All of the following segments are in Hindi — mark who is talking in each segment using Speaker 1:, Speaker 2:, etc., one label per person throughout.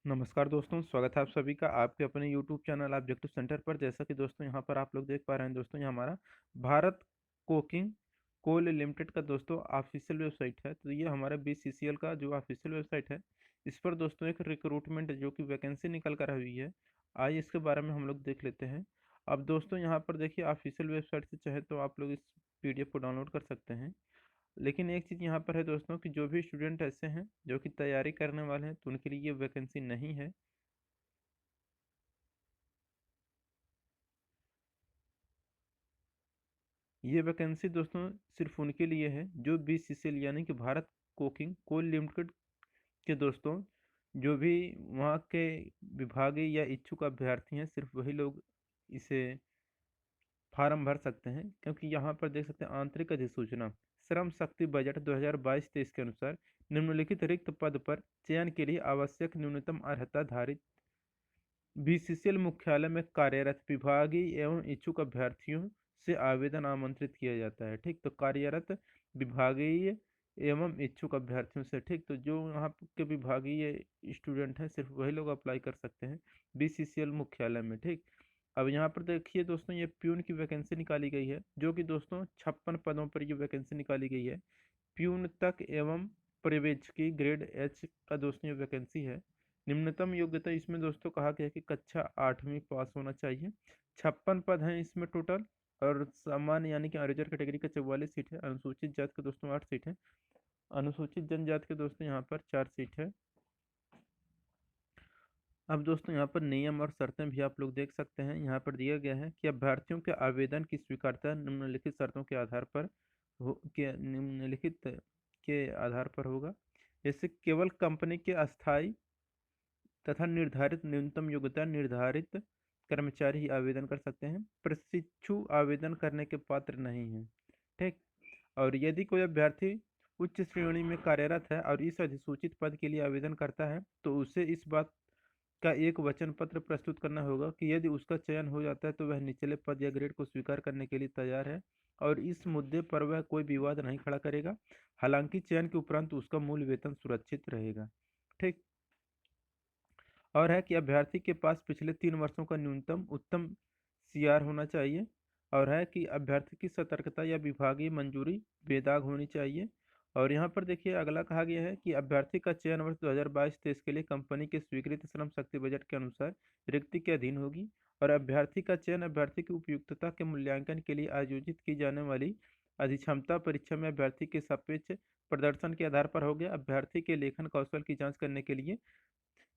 Speaker 1: नमस्कार दोस्तों, स्वागत है आप सभी का आपके अपने YouTube चैनल ऑब्जेक्टिव सेंटर पर। जैसा कि दोस्तों यहाँ पर आप लोग देख पा रहे हैं दोस्तों, ये हमारा भारत कोकिंग कोल लिमिटेड का दोस्तों ऑफिशियल वेबसाइट है। तो ये हमारा BCCL का जो ऑफिशियल वेबसाइट है, इस पर दोस्तों एक रिक्रूटमेंट जो कि वैकेंसी निकल कर हुई है। आइए इसके बारे में हम लोग देख लेते हैं। अब दोस्तों यहाँ पर देखिए, ऑफिशियल वेबसाइट से चाहे तो आप लोग इस PDF को डाउनलोड कर सकते हैं। लेकिन एक चीज़ यहाँ पर है दोस्तों कि जो भी स्टूडेंट ऐसे हैं जो कि तैयारी करने वाले हैं, तो उनके लिए ये वैकेंसी नहीं है। ये वैकेंसी दोस्तों सिर्फ उनके लिए है जो BCCL यानी कि भारत कोकिंग कोल लिमिटेड के दोस्तों, जो भी वहाँ के विभागीय या इच्छुक अभ्यर्थी हैं, सिर्फ वही लोग इसे फार्म भर सकते हैं। क्योंकि यहाँ पर देख सकते हैं, आंतरिक अधिसूचना श्रम शक्ति बजट 2022-23 के अनुसार निम्नलिखित रिक्त पद पर चयन के लिए आवश्यक न्यूनतम अर्हता धारित BCCL मुख्यालय में कार्यरत विभागीय एवं इच्छुक अभ्यर्थियों से आवेदन आमंत्रित किया जाता है। ठीक, तो कार्यरत विभागीय एवं इच्छुक अभ्यर्थियों से, ठीक, तो जो यहाँ के विभागीय स्टूडेंट हैं, सिर्फ वही लोग अप्लाई कर सकते हैं BCCL मुख्यालय में। ठीक, अब यहाँ पर देखिए दोस्तों, ये प्यून की वैकेंसी निकाली गई है, जो कि दोस्तों 56 पदों पर ये वैकेंसी निकाली गई है। प्यून तक एवं पर्यवेक्षकी ग्रेड H का दोस्तों ये वैकेंसी है। निम्नतम योग्यता इसमें दोस्तों कहा गया है कि कक्षा 8वीं पास होना चाहिए। 56 पद हैं इसमें टोटल। और सामान्य यानी कि रिजर्व कैटेगरी का 44 सीट है। अनुसूचित जाति के दोस्तों 8 सीट है। अनुसूचित जनजाति के दोस्तों यहाँ पर 4 सीट है। अब दोस्तों यहाँ पर नियम और शर्तें भी आप लोग देख सकते हैं। यहाँ पर दिया गया है कि अभ्यर्थियों के आवेदन की स्वीकार्यता निम्नलिखित शर्तों के आधार पर निम्नलिखित के आधार पर होगा। जैसे केवल कंपनी के अस्थायी तथा निर्धारित न्यूनतम योग्यता निर्धारित कर्मचारी ही आवेदन कर सकते हैं। प्रशिक्षु आवेदन करने के पात्र नहीं हैं। ठीक, और यदि कोई अभ्यर्थी उच्च श्रेणी में कार्यरत है और इस अधिसूचित पद के लिए आवेदन करता है, तो उसे इस बात का एक वचन पत्र प्रस्तुत करना होगा कि यदि उसका चयन हो जाता है तो वह निचले पद या ग्रेड को स्वीकार करने के लिए तैयार है और इस मुद्दे पर वह कोई विवाद नहीं खड़ा करेगा। हालांकि चयन के उपरांत उसका मूल वेतन सुरक्षित रहेगा। ठीक, और है कि अभ्यर्थी के पास पिछले 3 वर्षों का न्यूनतम उत्तम CR होना चाहिए। और है कि अभ्यर्थी की सतर्कता या विभागीय मंजूरी बेदाग होनी चाहिए। और यहाँ पर देखिए, अगला कहा गया है कि अभ्यर्थी का चयन वर्ष 2022-23 के लिए कंपनी के स्वीकृत श्रम शक्ति बजट के अनुसार रिक्ति के अधीन होगी। और अभ्यर्थी का चयन अभ्यर्थी की उपयुक्तता के मूल्यांकन के लिए आयोजित की जाने वाली अधिक्षमता परीक्षा में अभ्यर्थी के सापेक्ष प्रदर्शन के आधार पर होगा। अभ्यर्थी के लेखन कौशल की जांच करने के लिए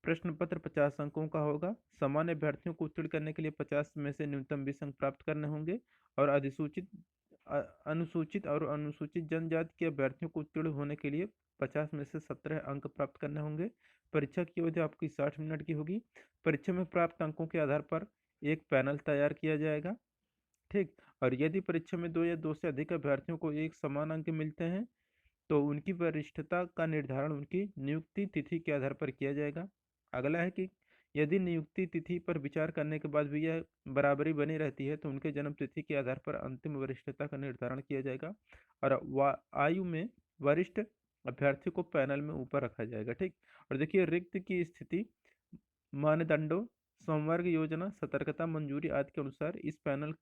Speaker 1: प्रश्न पत्र 50 अंकों का होगा। सामान्य अभ्यर्थियों को उत्तीर्ण करने के लिए 50 में से न्यूनतम 20 अंक प्राप्त करने होंगे। और अनुसूचित और अनुसूचित जनजाति के अभ्यर्थियों को उत्तीर्ण होने के लिए 50 में से 17 अंक प्राप्त करने होंगे। परीक्षा की अवधि आपकी 60 मिनट की होगी। परीक्षा में प्राप्त अंकों के आधार पर एक पैनल तैयार किया जाएगा। ठीक, और यदि परीक्षा में दो या दो से अधिक अभ्यर्थियों को एक समान अंक मिलते हैं, तो उनकी वरिष्ठता का निर्धारण उनकी नियुक्ति तिथि के आधार पर किया जाएगा। अगला है कि यदि नियुक्ति तिथि पर विचार करने के बाद भी यह बराबरी बनी रहती है, तो उनके जन्म तिथि के आधार पर अंतिम वरिष्ठता का निर्धारण किया जाएगा। और आयु में वरिष्ठ अभ्यर्थी को पैनल में ऊपर रखा जाएगा। ठीक, और देखिए, रिक्त की स्थिति मानदंडों संवर्ग योजना सतर्कता मंजूरी आदि के अनुसार इस पैनल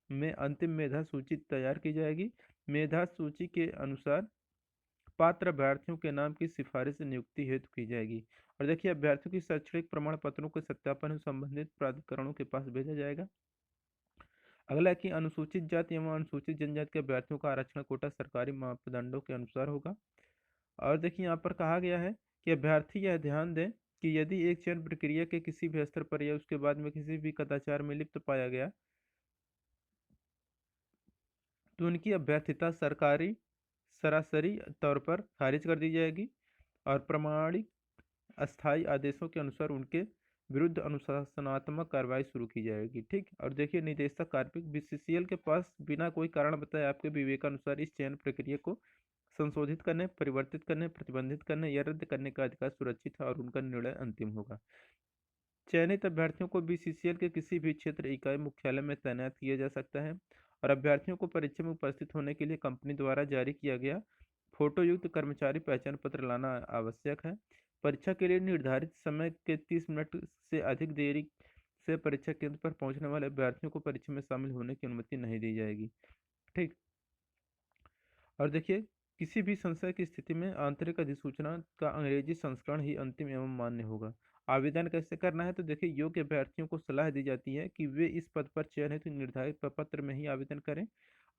Speaker 1: में अंतिम मेधा सूची तैयार की जाएगी। मेधा सूची के अनुसार पात्र अभ्यर्थियों के नाम की सिफारिश नियुक्ति हेतु की जाएगी। और देखिए, अभ्यर्थियों की शैक्षणिक प्रमाण पत्रों के सत्यापन संबंधित प्राधिकरणों के पास भेजा जाएगा। अगला है कि अनुसूचित जाति एवं अनुसूचित जनजाति के अभ्यर्थियों का आरक्षण कोटा सरकारी मापदंडों के अनुसार होगा। और देखिए, यहाँ पर कहा गया है कि अभ्यर्थी यह ध्यान दें कि यदि एक चयन प्रक्रिया के किसी भी स्तर पर या उसके बाद में किसी भी कदाचार में लिप्त पाया गया, तो उनकी अभ्यर्थिता सरकारी सरासरी तौर पर खारिज कर दी जाएगी और प्रमाणिक अस्थायी आदेशों के अनुसार उनके विरुद्ध अनुशासनात्मक कार्रवाई शुरू की जाएगी। ठीक, और देखिए, निदेशक कार्मिक BCCL के पास बिना कोई कारण बताए आपके विवेकानुसार इस चयन प्रक्रिया को संशोधित करने, परिवर्तित करने, प्रतिबंधित करने या रद्द करने का अधिकार सुरक्षित है और उनका निर्णय अंतिम होगा। चयनित अभ्यर्थियों को BCCL के किसी भी क्षेत्र इकाई मुख्यालय में तैनात किया जा सकता है। और अभ्यर्थियों को परीक्षा में उपस्थित होने के लिए कंपनी द्वारा जारी किया गया फोटोयुक्त कर्मचारी पहचान पत्र लाना आवश्यक है। परीक्षा के लिए निर्धारित समय के 30 मिनट से अधिक देरी से परीक्षा केंद्र पर पहुंचने वाले अभ्यर्थियों को परीक्षा में शामिल होने की अनुमति नहीं दी जाएगी। ठीक। और देखिए, किसी भी संशय की स्थिति में आंतरिक अधिसूचना का अंग्रेजी संस्करण ही अंतिम एवं मान्य होगा। आवेदन कैसे करना है, तो देखिए, योग्य अभ्यर्थियों को सलाह दी जाती है कि वे इस पद पर चयन हेतु निर्धारित प्रपत्र में ही आवेदन करें।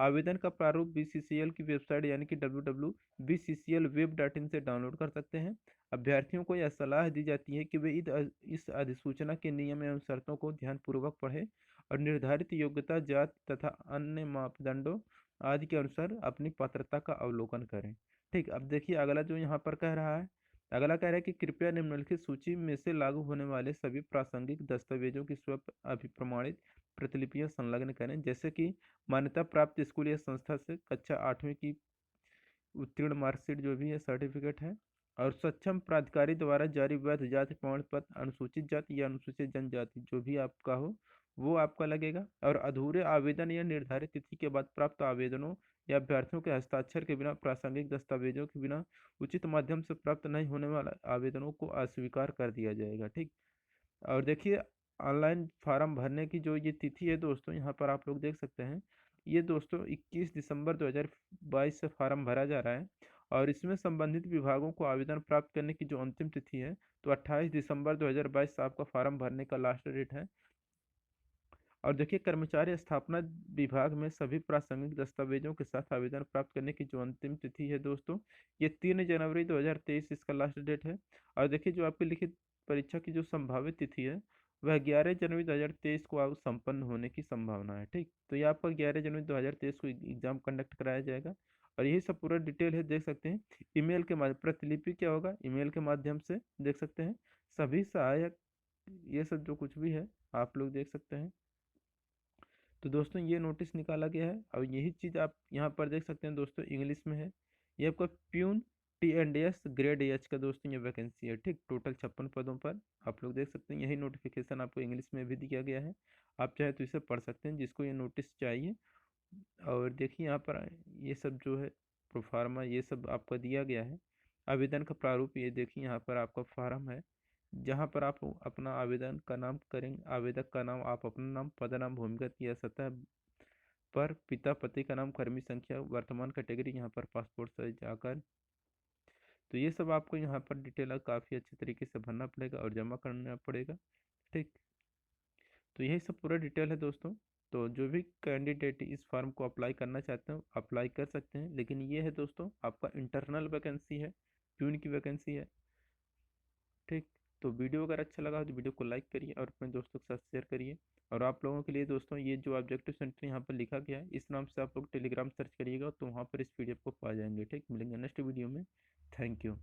Speaker 1: आवेदन का प्रारूप बीसीसीएल की वेबसाइट यानी कि www.bcclweb.in से डाउनलोड कर सकते हैं। अभ्यर्थियों को यह सलाह दी जाती है कि वे इस अधिसूचना के नियम एवं शर्तों को ध्यानपूर्वक पढ़ें और निर्धारित योग्यता, जाति तथा अन्य मापदंडों आदि के अनुसार अपनी पात्रता का अवलोकन करें। ठीक। अब देखिए अगला जो यहाँ पर कह रहा है, अगला कह रहा है कि कृपया निम्नलिखित सूची में से लागू होने वाले सभी प्रासंगिक दस्तावेजों की स्व अभिप्रमाणित प्रतिलिपियां संलग्न करें, जैसे कि मान्यता प्राप्त स्कूल या संस्था से कक्षा 8वीं की उत्तीर्ण मार्कशीट जो भी है, सर्टिफिकेट है, और सक्षम प्राधिकारी द्वारा जारी वैध जाति प्रमाण पत्र, अनुसूचित जाति या अनुसूचित जनजाति जो भी आपका हो वो आपका लगेगा। और अधूरे आवेदन या निर्धारित तिथि के बाद प्राप्त आवेदनों या अभ्यर्थियों के हस्ताक्षर के बिना, प्रासंगिक दस्तावेजों के बिना, उचित माध्यम से प्राप्त नहीं होने वाले आवेदनों को अस्वीकार कर दिया जाएगा। ठीक। और देखिए, ऑनलाइन फार्म भरने की जो ये तिथि है दोस्तों, यहाँ पर आप लोग देख सकते हैं, ये दोस्तों 21 दिसंबर 2022 से फार्म भरा जा रहा है। और इसमें संबंधित विभागों को आवेदन प्राप्त करने की जो अंतिम तिथि है, तो 28 दिसंबर 2022 से आपका फार्म भरने का लास्ट डेट है। और देखिए, कर्मचारी स्थापना विभाग में सभी प्रासंगिक दस्तावेजों के साथ आवेदन प्राप्त करने की जो अंतिम तिथि है दोस्तों, ये 3 जनवरी 2023 इसका लास्ट डेट है। और देखिए, जो आपकी लिखित परीक्षा की जो संभावित तिथि है, वह 11 जनवरी 2023 को आप संपन्न होने की संभावना है। ठीक। तो ये आपका 11 जनवरी 2023 को एग्जाम कंडक्ट कराया जाएगा। और यही सब पूरा डिटेल है, देख सकते हैं। ईमेल के माध्यम प्रतिलिपि क्या होगा, ईमेल के माध्यम से देख सकते हैं। सभी सहायक ये सब जो कुछ भी है आप लोग देख सकते हैं। तो दोस्तों, ये नोटिस निकाला गया है और यही चीज़ आप यहाँ पर देख सकते हैं दोस्तों, इंग्लिश में है। ये आपका प्यून TNDS ग्रेड एच का दोस्तों ये वैकेंसी है। ठीक। टोटल 56 पदों पर आप लोग देख सकते हैं। यही नोटिफिकेशन आपको इंग्लिश में भी दिया गया है। आप चाहे तो इसे पढ़ सकते हैं जिसको ये नोटिस चाहिए। और देखिए यहाँ पर ये सब जो है प्रोफार्मा ये सब आपका दिया गया है। आवेदन का प्रारूप ये देखिए, यहाँ पर आपका फार्म है जहाँ पर आप अपना आवेदन का नाम करेंगे। आवेदक का नाम, आप अपना नाम, पद नाम, भूमिगत या सतह पर पिता, पति का नाम, कर्मी संख्या, वर्तमान कैटेगरी, यहाँ पर पासपोर्ट साइज आकार। तो ये सब आपको यहाँ पर डिटेल काफ़ी अच्छे तरीके से भरना पड़ेगा और जमा करना पड़ेगा। ठीक। तो यही सब पूरा डिटेल है दोस्तों। तो जो भी कैंडिडेट इस फॉर्म को अप्लाई करना चाहते हो अप्लाई कर सकते हैं, लेकिन ये है दोस्तों आपका इंटरनल वैकेंसी है, प्यून की वैकेंसी है। ठीक। तो वीडियो अगर अच्छा लगा हो तो वीडियो को लाइक करिए और अपने दोस्तों के साथ शेयर करिए। और आप लोगों के लिए दोस्तों, ये जो ऑब्जेक्टिव सेंटर यहाँ पर लिखा गया है, इस नाम से आप लोग टेलीग्राम सर्च करिएगा तो वहाँ पर इस PDF को पा जाएंगे। ठीक। मिलेंगे नेक्स्ट वीडियो में। Thank you.